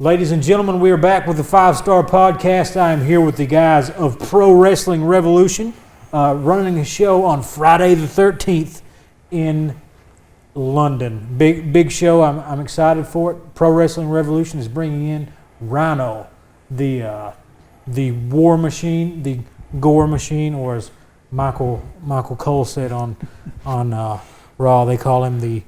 Ladies and gentlemen, we are back with the 5-Star Podcast. I am here with the guys of Pro Wrestling Revolution, running a show on Friday the 13th in London. Big show. I'm excited for it. Pro Wrestling Revolution is bringing in Rhyno, the war machine, the gore machine, or as Michael Cole said on Raw, they call him the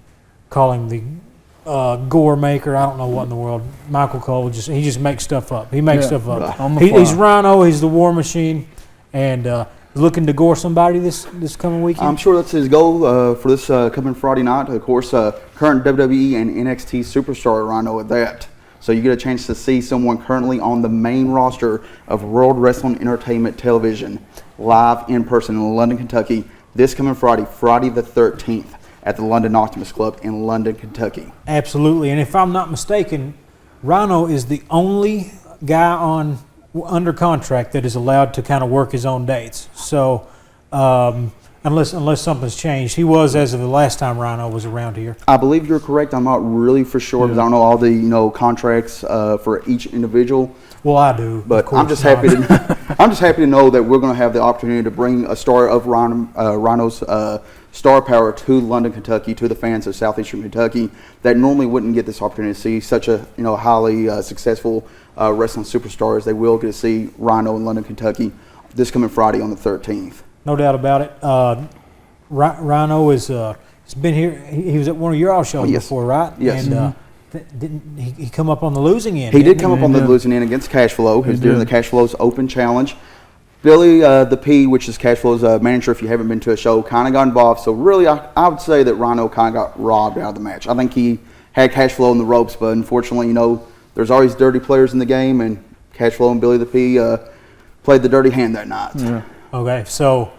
gore maker. I don't know what in the world. Michael Cole he just makes stuff up. He makes stuff up. He's Rhyno. He's the war machine, and looking to gore somebody this coming weekend. I'm sure that's his goal for this coming Friday night. Of course, current WWE and NXT superstar Rhyno at that. So you get a chance to see someone currently on the main roster of World Wrestling Entertainment Television, live in person in London, Kentucky, this coming Friday the 13th. At the London Optimus Club in London, Kentucky. Absolutely, and if I'm not mistaken, Rhyno is the only guy under contract that is allowed to kind of work his own dates. So, unless something's changed, he was as of the last time Rhyno was around here. I believe you're correct. I'm not really for sure because I don't know all the contracts for each individual. Well, I do, but I'm just happy to know that we're going to have the opportunity to bring a star of Rhyno's star power to London, Kentucky, to the fans of Southeastern Kentucky that normally wouldn't get this opportunity to see such a highly successful wrestling superstar as they will get to see Rhyno in London, Kentucky this coming Friday on the 13th. No doubt about it. Rhyno has been here. He was at one of your all shows before, right? Yes. And, didn't he come up on the losing end? He did come up on the losing end against Cashflow. He was doing the Cashflow's Open Challenge. Billy the P, which is Cashflow's manager, if you haven't been to a show, kind of got involved. So really, I would say that Rhyno kind of got robbed out of the match. I think he had Cashflow in the ropes, but unfortunately, there's always dirty players in the game, and Cashflow and Billy the P played the dirty hand that night. Yeah. Okay, so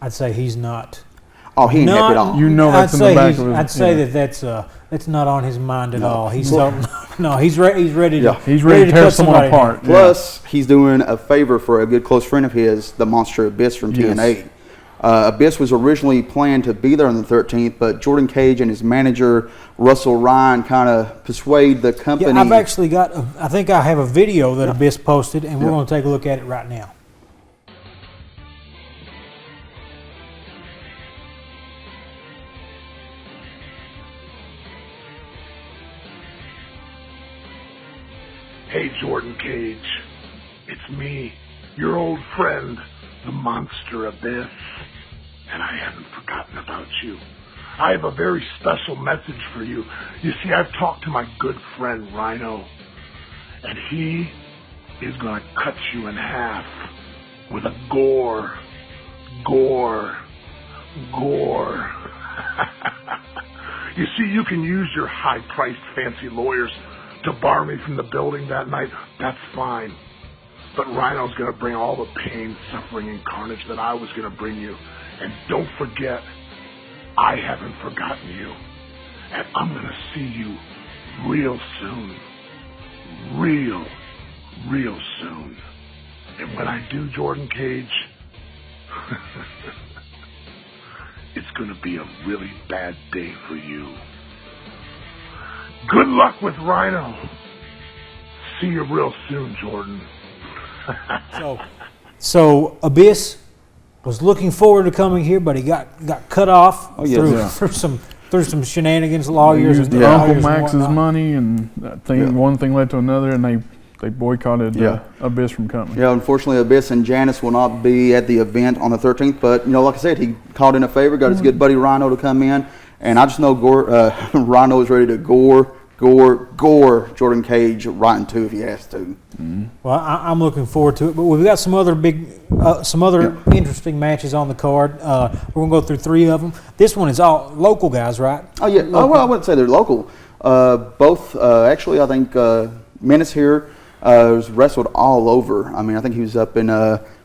I'd say he's not. Oh, he ain't happy at all. That's in the back of his. I'd say that's not on his mind at all. He's he's ready to. He's ready to tear someone apart. Plus, he's doing a favor for a good close friend of his, the Monster Abyss from TNA. Abyss was originally planned to be there on the 13th, but Jordan Cage and his manager Russell Ryan kind of persuade the company. Yeah, I've actually got. I think I have a video that Abyss posted, and we're going to take a look at it right now. Hey, Jordan Cage, it's me, your old friend, the Monster Abyss, and I haven't forgotten about you. I have a very special message for you. You see, I've talked to my good friend Rhyno, and he is going to cut you in half with a gore. You see, you can use your high-priced fancy lawyers to bar me from the building that night. That's fine. But Rhyno's going to bring all the pain, suffering, and carnage that I was going to bring you. And don't forget, I haven't forgotten you. And I'm going to see you real soon. Real soon. And when I do, Jordan Cage, it's going to be a really bad day for you. Good luck with Rhyno. See you real soon, Jordan. So Abyss was looking forward to coming here, but he got cut off through some shenanigans, lawyers. Used Uncle Max's money, and one thing led to another, and they boycotted Abyss from coming. Yeah, unfortunately, Abyss and Janice will not be at the event on the 13th, but like I said, he called in a favor, got his good buddy Rhyno to come in. And I just know Rhyno is ready to gore Jordan Cage right in two if he has to. Mm-hmm. Well, I'm looking forward to it. But we've got some other interesting matches on the card. We're going to go through 3 of them. This one is all local guys, right? Oh, yeah. Well, I wouldn't say they're local. Both, actually, I think Menace here was wrestled all over. I mean, I think he was up in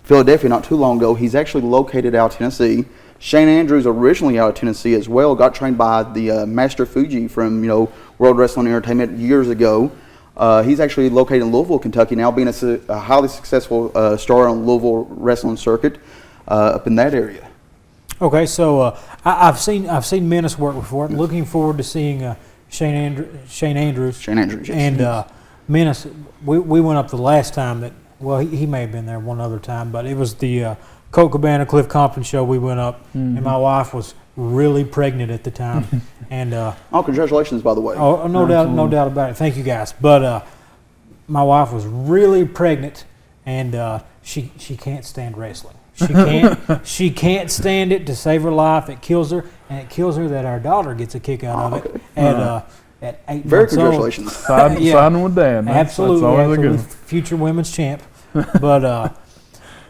Philadelphia not too long ago. He's actually located out in Tennessee. Shane Andrews, originally out of Tennessee as well, got trained by the Master Fuji from World Wrestling Entertainment years ago. He's actually located in Louisville, Kentucky now, being a highly successful star on Louisville wrestling circuit up in that area. Okay, so I've seen Menace work before. I'm looking forward to seeing Shane Andrews. Shane Andrews, yes. And Menace, we went up the last time that, well, he may have been there one other time, but it was the Colt Cabana Cliff Compton show. We went up, and my wife was really pregnant at the time. And oh, congratulations, by the way. oh, no doubt about it. Thank you guys. But my wife was really pregnant, and she can't stand wrestling. She can't stand it to save her life. It kills her, and it kills her that our daughter gets a kick out of it at 8 Very months congratulations. old. Siding with Dad. Absolutely, That's always a good absolutely. one. Future women's champ. But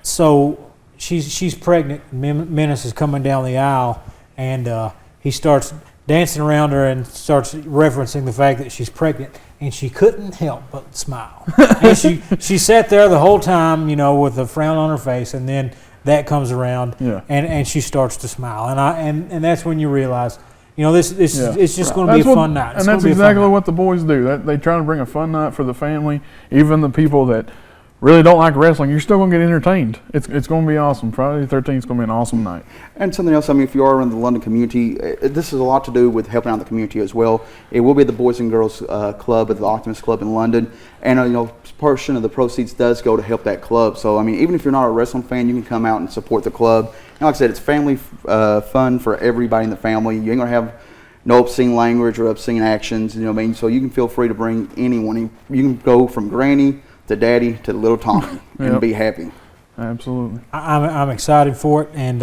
so she's pregnant. Menace is coming down the aisle, and he starts dancing around her and starts referencing the fact that she's pregnant, and she couldn't help but smile. And she sat there the whole time, with a frown on her face, and then that comes around, and she starts to smile, and that's when you realize, this it's just going to be a fun night. And that's exactly what the boys do. They try to bring a fun night for the family, even the people that really don't like wrestling. You're still going to get entertained. It's going to be awesome. Friday the 13th is going to be an awesome night. And something else, if you are in the London community, this has a lot to do with helping out the community as well. It will be the Boys and Girls Club at the Optimist Club in London. And, a portion of the proceeds does go to help that club. So, even if you're not a wrestling fan, you can come out and support the club. And like I said, it's family fun for everybody in the family. You ain't going to have no obscene language or obscene actions, So you can feel free to bring anyone. You can go from Granny to Daddy to little Tommy and be happy. Absolutely. I'm excited for it, and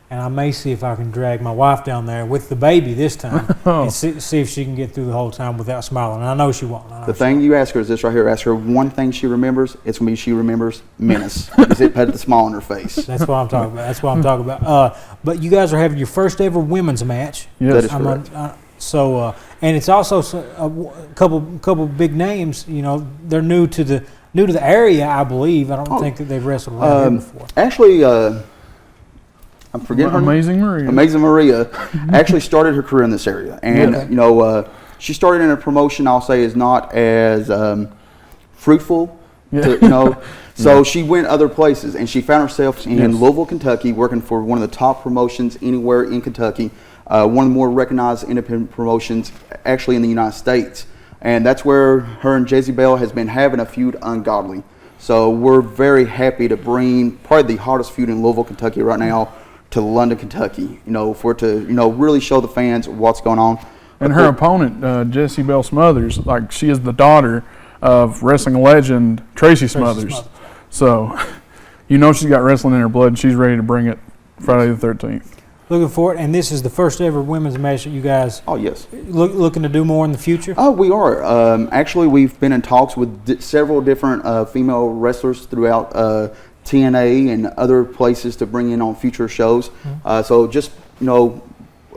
I may see if I can drag my wife down there with the baby this time and see if she can get through the whole time without smiling. And I know she won't. The thing you ask her is this right here. Ask her one thing she remembers. It's going to be she remembers Menace. Because it put the smile on her face. That's what I'm talking about. But you guys are having your first ever women's match. Yes. That is correct. And it's also a couple big names. They're new to the area, I believe. I don't think that they've wrestled around here before. Actually, I'm forgetting her name. Amazing Maria. Amazing Maria actually started her career in this area. And, she started in a promotion I'll say is not as fruitful. So she went other places, and she found herself in Louisville, Kentucky, working for one of the top promotions anywhere in Kentucky, one of the more recognized independent promotions actually in the United States. And that's where her and Jezebel has been having a feud ungodly. So we're very happy to bring probably the hottest feud in Louisville, Kentucky right now to London, Kentucky, for it to, really show the fans what's going on. And her opponent, Jezebel Smothers, she is the daughter of wrestling legend Tracy Smothers. So, she's got wrestling in her blood, and she's ready to bring it Friday the 13th. Looking for it, and this is the first ever women's match that you guys looking to do more in the future? Oh, we are. Actually, we've been in talks with several different female wrestlers throughout TNA and other places to bring in on future shows. So just, of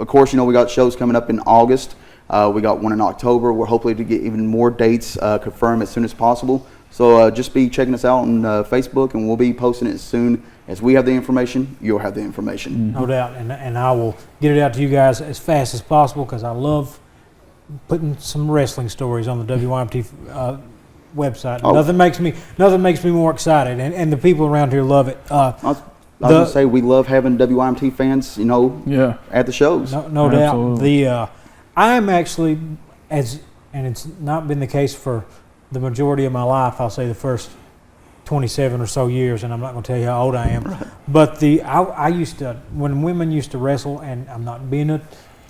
course, we got shows coming up in August. We got one in October. We're hoping to get even more dates confirmed as soon as possible. So just be checking us out on Facebook, and we'll be posting it as soon as we have the information. You'll have the information. No doubt, and I will get it out to you guys as fast as possible because I love putting some wrestling stories on the WYMT website. Nothing makes me more excited, and the people around here love it. I was going to say we love having WYMT fans, at the shows. No doubt. I'm actually, and it's not been the case for the majority of my life, I'll say the first 27 or so years, and I'm not going to tell you how old I am. Right. But I used to, when women used to wrestle, and I'm not being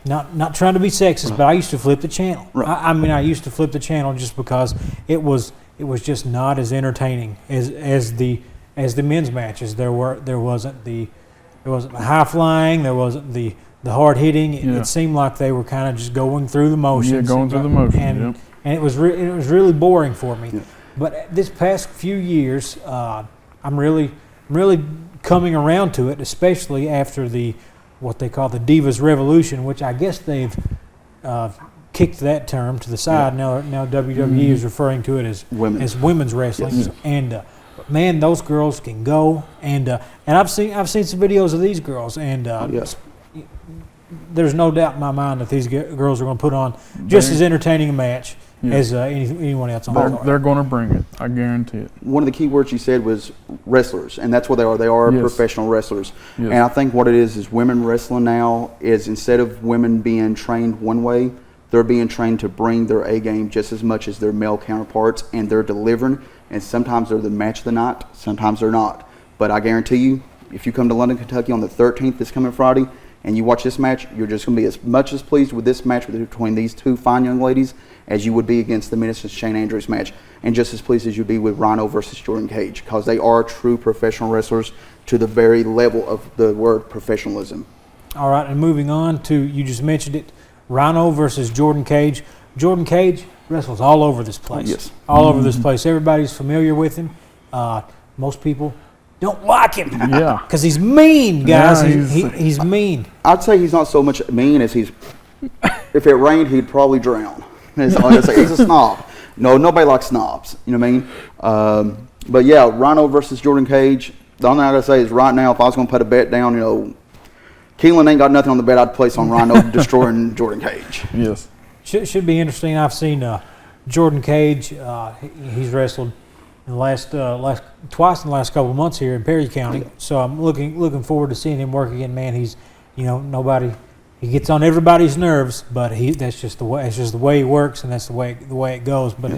not trying to be sexist, but I used to flip the channel. Right. I used to flip the channel just because it was just not as entertaining as the men's matches. There wasn't the high flying, there wasn't the hard hitting. It seemed like they were kind of just going through the motions. Yeah, going through the motions. And it was really boring for me. Yeah. But this past few years, I'm really coming around to it, especially after what they call the Divas Revolution, which I guess they've kicked that term to the side. Yeah. Now WWE is referring to it as women's wrestling. Yes. And man, those girls can go. And I've seen some videos of these girls, and there's no doubt in my mind that these girls are going to put on just as entertaining a match as anyone else on the card. They're going to bring it. I guarantee it. One of the key words you said was wrestlers, and that's what they are. They are professional wrestlers. Yes. And I think what it is women wrestling now is instead of women being trained one way, they're being trained to bring their A game just as much as their male counterparts, and they're delivering. And sometimes they're the match of the night, sometimes they're not. But I guarantee you, if you come to London, Kentucky on the 13th this coming Friday, and you watch this match, you're just going to be as much as pleased with this match between these two fine young ladies as you would be against the Minnesota Shane Andrews match, and just as pleased as you'd be with Rhyno versus Jordan Cage, because they are true professional wrestlers to the very level of the word professionalism. All right, and moving on to, you just mentioned it, Rhyno versus Jordan Cage. Jordan Cage wrestles all over this place. Yes. All over this place. Everybody's familiar with him. Most people don't like him. Yeah. Because he's mean, guys. Yeah, he's mean. I'd say he's not so much mean as he's, if it rained, he'd probably drown. He's a snob. No, nobody likes snobs. You know what I mean? But yeah, Rhyno versus Jordan Cage. The only thing I gotta say is right now, if I was gonna put a bet down, Keelan ain't got nothing on the bet I'd place on Rhyno destroying Jordan Cage. Yes. Should be interesting. I've seen Jordan Cage. He's wrestled in the last twice in the last couple of months here in Perry County. So I'm looking forward to seeing him work again. Man, he's nobody. He gets on everybody's nerves, but that's just the way. It's just the way he works, and that's the way it goes. But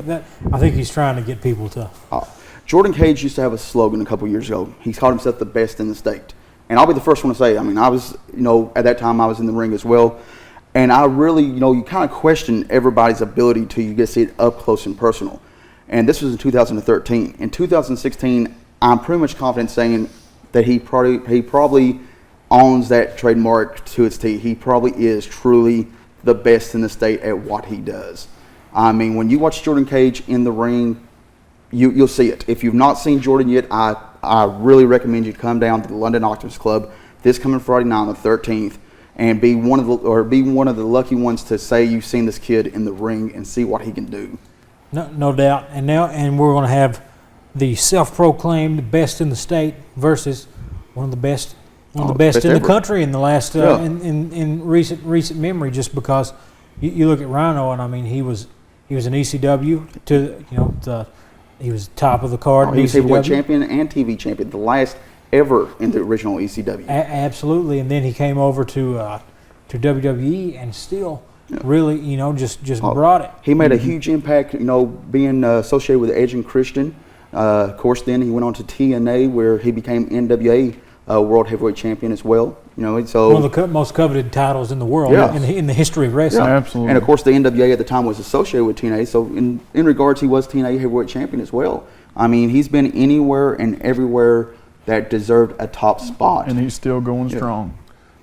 I think he's trying to get people to. Jordan Cage used to have a slogan a couple years ago. He called himself the best in the state. And I'll be the first one to say, I mean, I was, at that time I was in the ring as well. And I really, you kind of question everybody's ability till you get to see it up close and personal. And this was in 2013. In 2016, I'm pretty much confident saying that he probably owns that trademark to its T. He probably is truly the best in the state at what he does. I mean, when you watch Jordan Cage in the ring, you'll see it. If you've not seen Jordan yet, I really recommend you come down to the London Octopus Club this coming Friday night on the 13th and be one of the lucky ones to say you've seen this kid in the ring and see what he can do. No doubt. And we're going to have the self-proclaimed best in the state versus one of the best in the country in the last in recent memory. Just because you look at Rhyno, and I mean he was an ECW he was top of the card. He was heavyweight champion and TV champion, the last ever in the original ECW. Absolutely, and then he came over to WWE and still really, just brought it. He made a huge impact, being associated with Edge and Christian. Of course, then he went on to TNA, where he became NWA World Heavyweight Champion as well. So one of the most coveted titles in the world in the history of wrestling. Yeah, absolutely. And of course, the NWA at the time was associated with TNA. So in regards, he was TNA Heavyweight Champion as well. I mean, he's been anywhere and everywhere that deserved a top spot. And he's still going strong.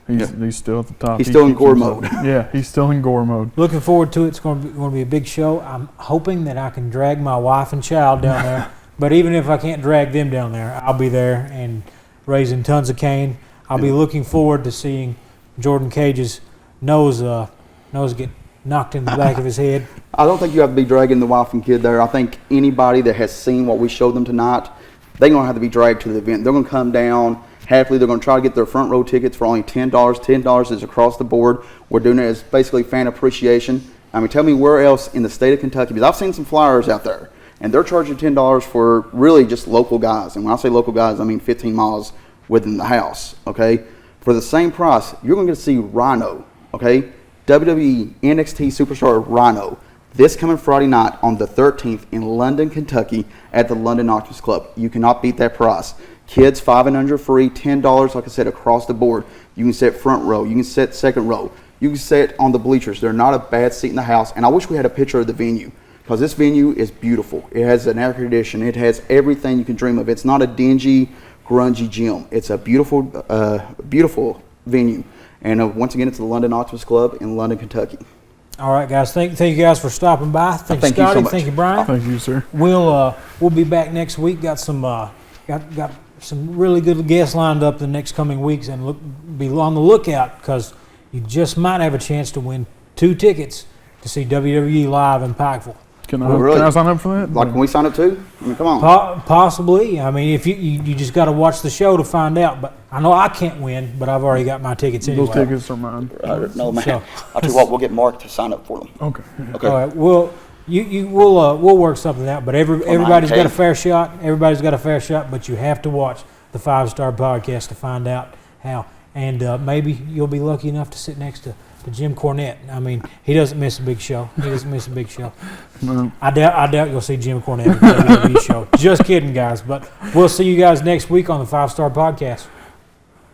He's still at the top. He's still in gore mode. Yeah, he's still in gore mode. Looking forward to it. It's going to be a big show. I'm hoping that I can drag my wife and child down there. But even if I can't drag them down there, I'll be there and raising tons of cane. I'll be looking forward to seeing Jordan Cage's nose get knocked in the back of his head. I don't think you have to be dragging the wife and kid there. I think anybody that has seen what we showed them tonight, they're going to have to be dragged to the event. They're going to come down happily. They're going to try to get their front row tickets for only $10. $10 is across the board. We're doing it as basically fan appreciation. I mean, tell me where else in the state of Kentucky, because I've seen some flyers out there, and they're charging $10 for really just local guys. And when I say local guys, I mean 15 miles within the house, okay? For the same price, you're going to get to see Rhyno, okay? WWE NXT Superstar Rhyno this coming Friday night on the 13th in London, Kentucky at the London Octopus Club. You cannot beat that price. Kids 5 and under free, $10, like I said, across the board. You can sit front row. You can sit second row. You can sit on the bleachers. They're not a bad seat in the house. And I wish we had a picture of the venue, because this venue is beautiful. It has an air conditioning. It has everything you can dream of. It's not a dingy, grungy gym. It's a beautiful, beautiful venue. And once again, it's the London Octopus Club in London, Kentucky. All right, guys. Thank you guys for stopping by. Thank you, Scotty. Thank you, Brian. Thank you, sir. We'll be back next week. Got some really good guests lined up the next coming weeks, and be on the lookout, because you just might have a chance to win 2 tickets to see WWE live in Pikeville. Can I sign up for that? Like, can we sign up too? I mean, come on. Possibly. I mean, if you just got to watch the show to find out. But I know I can't win, but I've already got my tickets anyway. Those tickets are mine. No, man. So. I'll tell you what, we'll get Mark to sign up for them. Okay. Okay. All right. Well, we'll work something out. But everybody's got a fair shot. Everybody's got a fair shot. But you have to watch the 5 Star Podcast to find out how. And maybe you'll be lucky enough to sit next to to Jim Cornette. I mean, he doesn't miss a big show. He doesn't miss a big show. No. I doubt you'll see Jim Cornette at the WWE show. Just kidding, guys. But we'll see you guys next week on the 5 Star Podcast.